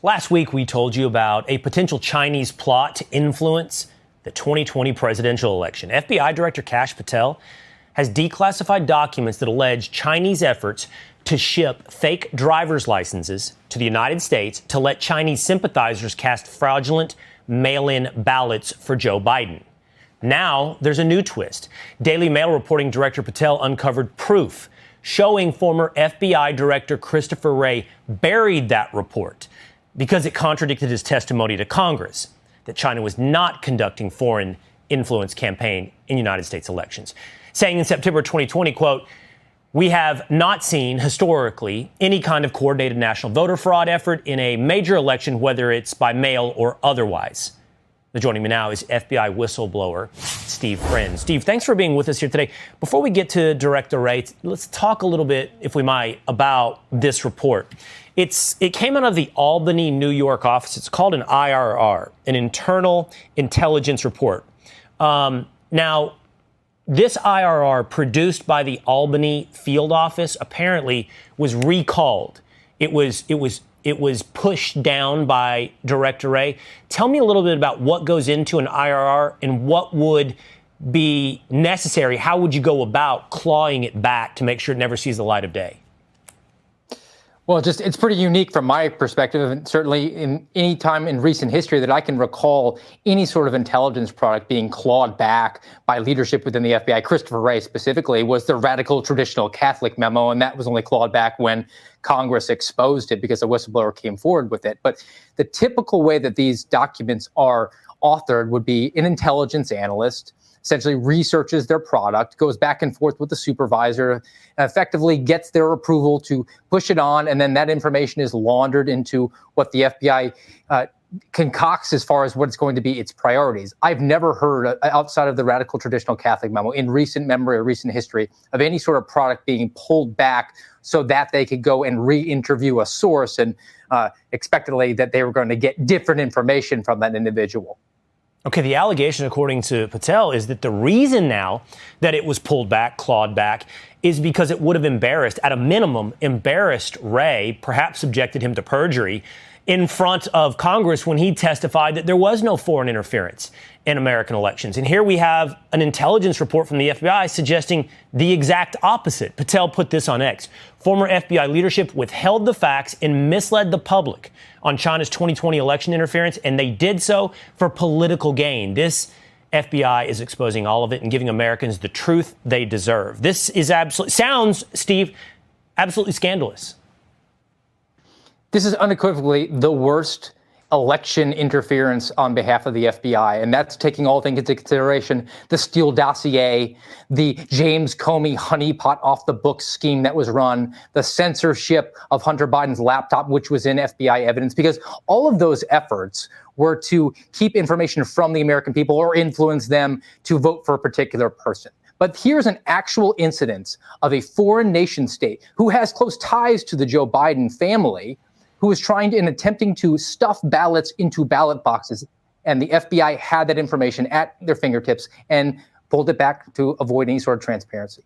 Last week, we told you about a potential Chinese plot to influence the 2020 presidential election. FBI Director Kash Patel has declassified documents that allege Chinese efforts to ship fake driver's licenses to the United States to let Chinese sympathizers cast fraudulent mail-in ballots for Joe Biden. Now, there's a new twist. Daily Mail reporting Director Patel uncovered proof showing former FBI Director Christopher Wray buried that report because it contradicted his testimony to Congress that China was not conducting foreign influence campaign in United States elections, saying in September 2020, quote, "We have not seen historically any kind of coordinated national voter fraud effort in a major election, whether it's by mail or otherwise." Joining me now is FBI whistleblower Steve Friend. Steve, thanks for being with us here today. Before we get to Director Wray, let's talk a little bit, if we might, about this report. It came out of the Albany, New York office. It's called an IRR, an Internal Intelligence Report. Now, this IRR produced by the Albany field office apparently was recalled. It was pushed down by Director Wray. Tell me a little bit about what goes into an IRR and what would be necessary. How would you go about clawing it back to make sure it never sees the light of day? Well, it's pretty unique from my perspective, and certainly in any time in recent history that I can recall any sort of intelligence product being clawed back by leadership within the FBI. Christopher Wray specifically was the radical traditional Catholic memo, and that was only clawed back when Congress exposed it because a whistleblower came forward with it. But the typical way that these documents are authored would be an intelligence analyst essentially researches their product, goes back and forth with the supervisor, effectively gets their approval to push it on, and then that information is laundered into what the FBI concocts as far as what it's going to be its priorities. I've never heard, outside of the radical traditional Catholic memo, in recent memory or recent history, of any sort of product being pulled back so that they could go and re-interview a source and expectedly that they were going to get different information from that individual. Okay, the allegation, according to Patel, is that the reason now that it was pulled back, clawed back, is because it would have embarrassed, at a minimum, embarrassed Wray, perhaps subjected him to perjury in front of Congress when he testified that there was no foreign interference in American elections. And here we have an intelligence report from the FBI suggesting the exact opposite. Patel put this on X. Former FBI leadership withheld the facts and misled the public on China's 2020 election interference, and they did so for political gain. This FBI is exposing all of it and giving Americans the truth they deserve. This is sounds, Steve, absolutely scandalous. This is unequivocally the worst election interference on behalf of the FBI, and that's taking all things into consideration: the Steele dossier, the James Comey honeypot off the books scheme that was run, the censorship of Hunter Biden's laptop, which was in FBI evidence, because all of those efforts were to keep information from the American people or influence them to vote for a particular person. But here's an actual incidence of a foreign nation state who has close ties to the Joe Biden family, who was trying and attempting to stuff ballots into ballot boxes. And the FBI had that information at their fingertips and pulled it back to avoid any sort of transparency.